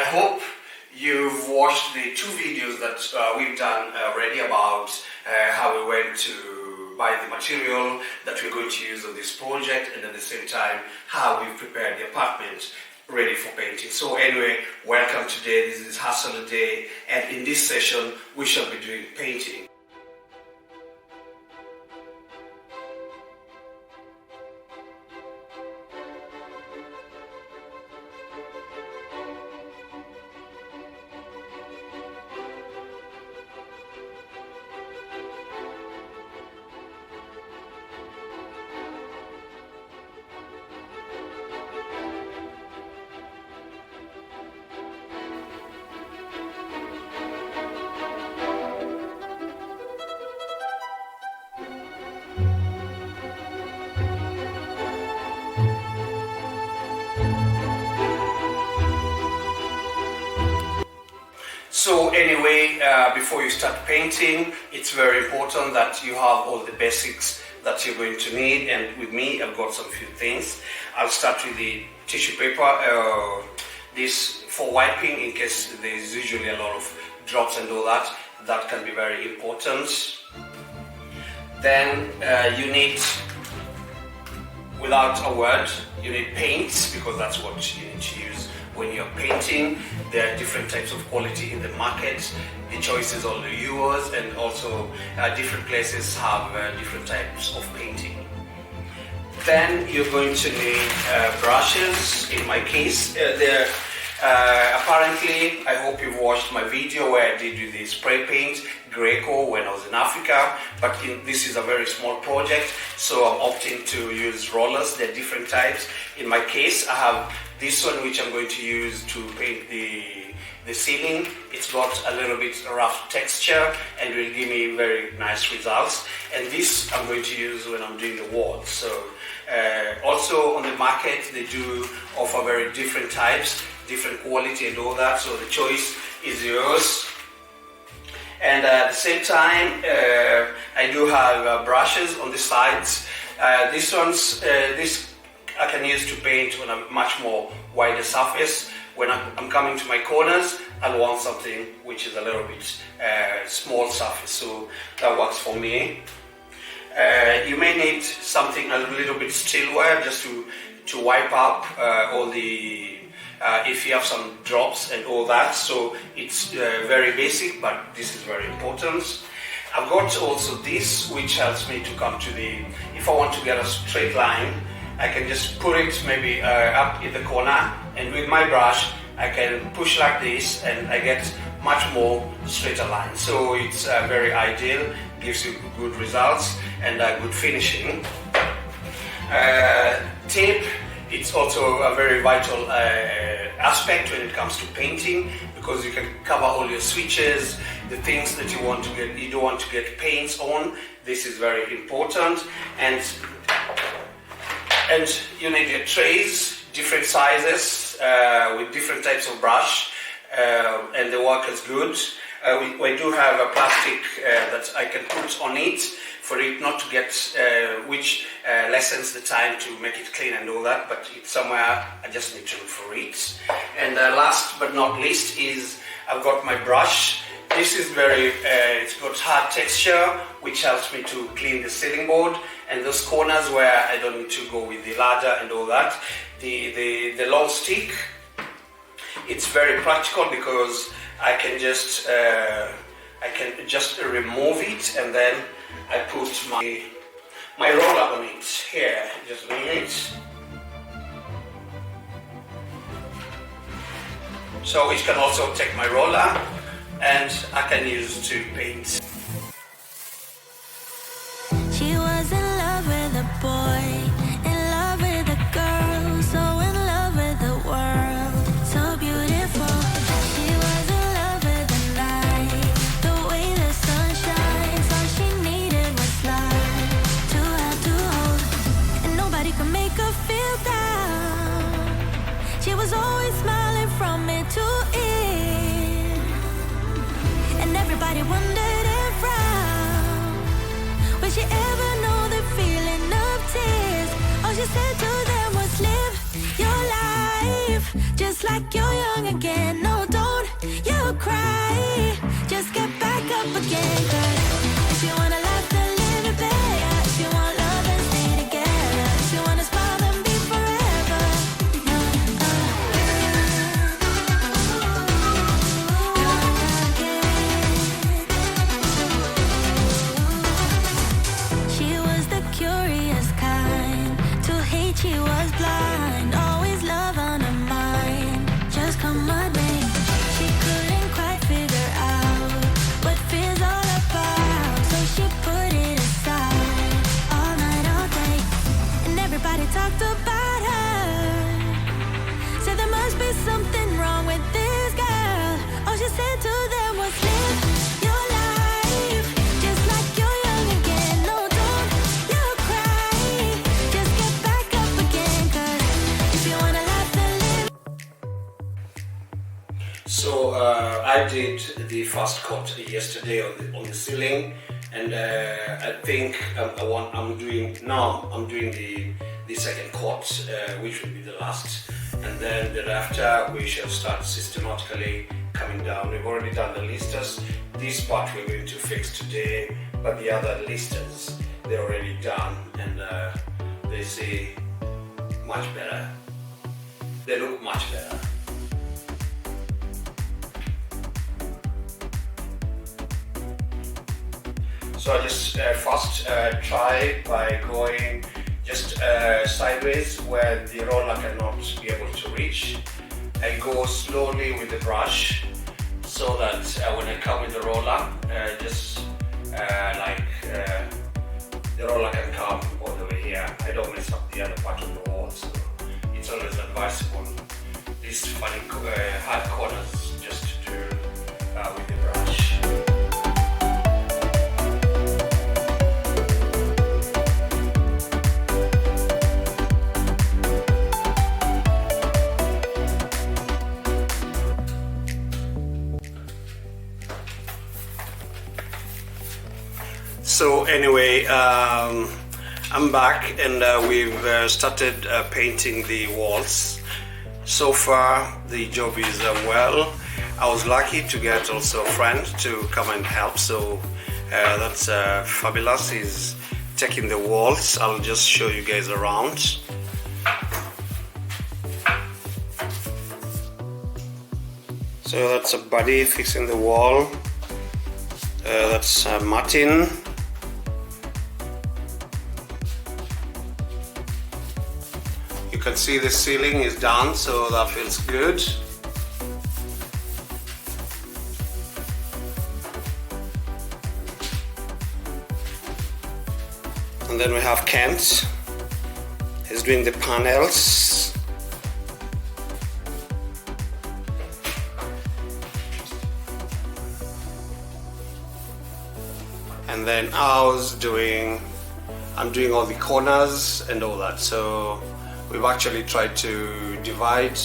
hope you've watched the two videos that we've done already about how we went to buy the material that we're going to use on this project, and at the same time how we've prepared the apartment ready for painting. So anyway, welcome today. This is Hustle a Day, and in this session we shall be doing painting. So anyway, before you start painting, it's very important that you have all the basics that you're going to need, and with me I've got some few things. I'll start with the tissue paper, this for wiping in case there's usually a lot of drops and all that. That can be very important. Then you need, without a word, you need paints, because that's what you need to use when you're painting. There are different types of quality in the market. The choice is all yours, and also different places have different types of painting. Then you're going to need brushes. In my case, apparently, I hope you've watched my video where I did with the spray paint Greco when I was in Africa, but this is a very small project, so I'm opting to use rollers. There are different types. In my case, I have this one which I'm going to use to paint the ceiling. It's got a little bit rough texture and will give me very nice results. And this I'm going to use when I'm doing the walls. So also on the market they do offer very different types, different quality and all that, so the choice is yours. And at the same time I do have brushes on the sides. These ones, this I can use to paint on a much more wider surface. When I'm coming to my corners, I want something which is a little bit small surface, so that works for me. You may need something a little bit still wire just to wipe up all the if you have some drops and all that. So it's very basic, but this is very important. I've got also this which helps me to come to the, if I want to get a straight line, I can just put it maybe up in the corner, and with my brush I can push like this and I get much more straighter line. So it's very ideal, gives you good results and good finishing. Tape, it's also a very vital aspect when it comes to painting, because you can cover all your switches, the things that you want to get, you don't want to get paints on. This is very important. And you need your trays, different sizes, with different types of brush, and the work is good. We do have a plastic that I can put on it for it not to get, which lessens the time to make it clean and all that, but it's somewhere I just need to look for it. And last but not least is I've got my brush. This is very, it's got hard texture, which helps me to clean the ceiling board, and those corners where I don't need to go with the ladder and all that. The long stick, it's very practical because I can just remove it, and then I put my roller on it here, just a minute. So it can also take my roller, and I can use to paint. She was in love with a boy, in love with a girl, so in love with the world, so beautiful. She was in love with the night, the way the sun shines. All she needed was love to have to hold, and nobody could make her feel down. She was always smiling from ear to ear, and everybody wondered around, would she ever know the feeling of tears? All she said to them was, live your life just like you're young again. No again. 'Cause if you wanna laugh, then live it better. If you want love, then stay together. If you wanna smile, then be forever. She was the curious kind. To hate, she was blind. Always love on her mind. Just come my way. She couldn't quite figure out what fear's all about. So she put it aside all night, all day. And everybody talked about her. Said there must be something wrong with this girl. All she said to them was live your life just like you're young again. No, don't you cry. Just get back up again. 'Cause if you wanna laugh, then live. So I did the first coat yesterday on the ceiling, and I think I'm doing the second coat, which will be the last, and then thereafter we shall start systematically coming down. We've already done the listers. This part we're going to fix today, but the other listers they're already done, and they see much better. They look much better. So I just first try by going just sideways where the roller cannot be able to reach. I go slowly with the brush so that when I come with the roller, the roller can come all the way here. I don't mess up the other part of the wall, so it's always advisable these funny hard corners just to do with the brush. So anyway, I'm back, and we've started painting the walls. So far the job is well. I was lucky to get also a friend to come and help, so that's fabulous. He's taking the walls. I'll just show you guys around. So that's a buddy fixing the wall. That's Martin. You can see the ceiling is done, so that feels good. And then we have Kent. He's doing the panels. And then I'm doing all the corners and all that. So we've actually tried to divide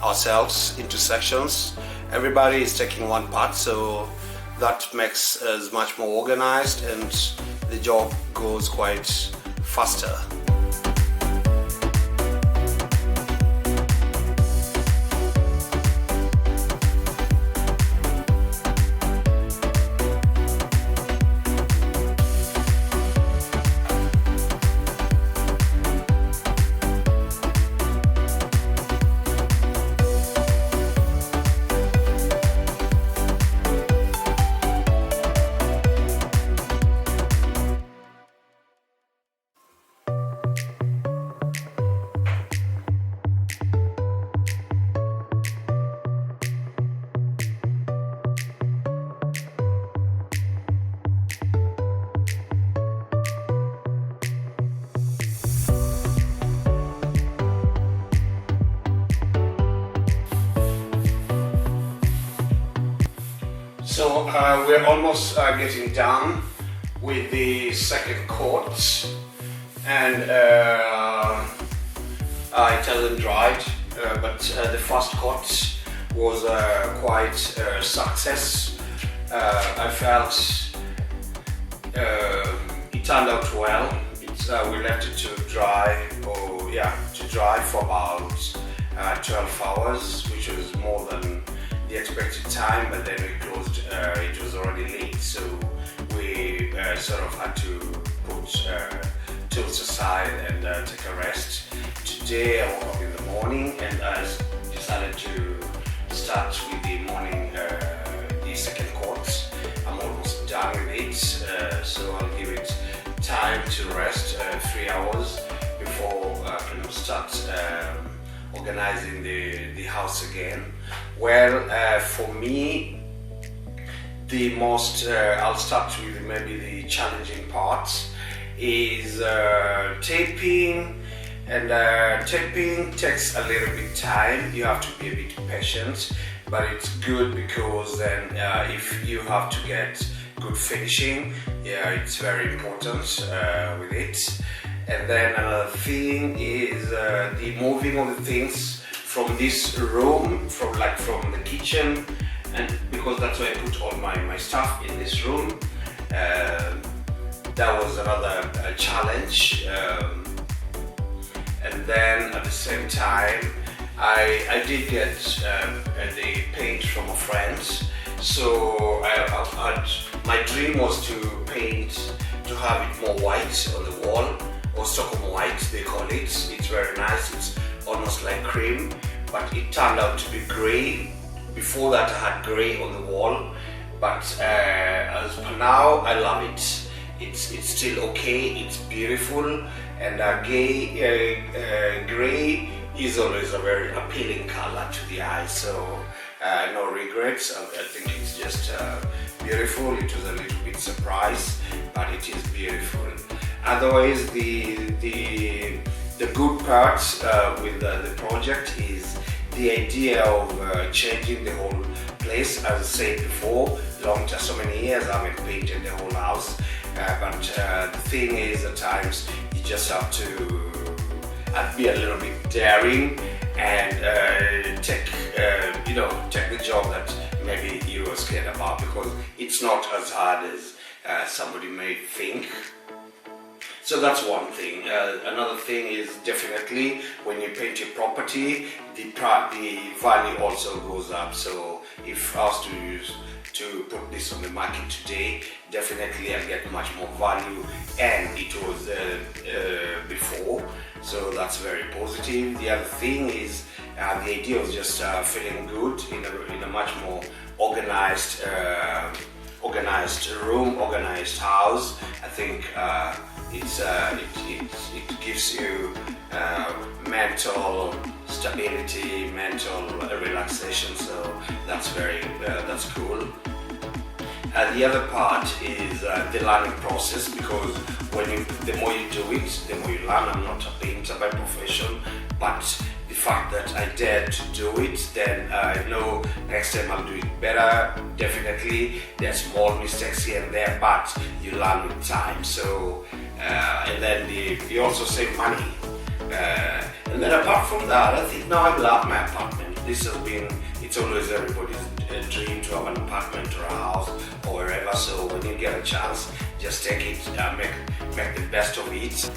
ourselves into sections. Everybody is taking one part, so that makes us much more organized, and the job goes quite faster. So we're almost getting done with the second coat, and it hasn't dried, but the first coat was quite a success. I felt it turned out well. We left it to dry, for about 12 hours, which was more than the expected time, but then we closed, it was already late, so sort of had to put tools aside and take a rest. Today I woke up in the morning and I decided to start with the morning, the second course. I'm almost done with it, so I'll give it time to rest 3 hours before I can start organizing the house again. Well, for me, the most, I'll start with maybe the challenging parts, is taping. And taping takes a little bit time. You have to be a bit patient, but it's good because then if you have to get good finishing, yeah, it's very important with it. And then another thing is the moving of the things from this room, from the kitchen, and because that's where I put all my stuff in this room. That was another challenge. And then at the same time, I did get the paint from a friend. So my dream was to paint, to have it more white on the wall, or Stockholm white they call it. It's very nice, it's almost like cream, but it turned out to be grey. Before that I had grey on the wall, but as per now I love it. It's still okay, it's beautiful, and grey is always a very appealing color to the eye, so no regrets. I think it's just beautiful. It was a little bit surprise, but it is beautiful. Otherwise, the good part with the project is the idea of changing the whole place. As I said before, so many years I haven't painted the whole house. But the thing is, at times you just have to be a little bit daring and take the job that maybe you were scared about, because it's not as hard as somebody may think. So that's one thing. Another thing is definitely when you paint your property, the value also goes up. So if I was to put this on the market today, definitely I get much more value, and it was before. So that's very positive. The other thing is the idea of just feeling good in a much more organized room, organized house. I think it gives you mental stability, mental relaxation. So that's that's cool. The other part is the learning process, because the more you do it, the more you learn. I'm not a painter by profession, but the fact that I dared to do it, then I know next time I'll do it better. Definitely, there are small mistakes here and there, but you learn with time. So, and then you also save money. And then apart from that, I think now I love my apartment. It's always everybody's dream to have an apartment or a house or wherever. So when you get a chance, just take it, make the best of it.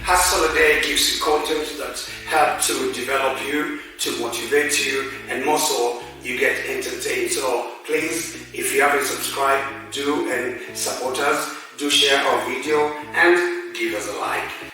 Hustle a Day gives you content that help to develop you, to motivate you, and most of all, you get entertained. So please, if you haven't subscribed, do and support us. Do share our video and give us a like.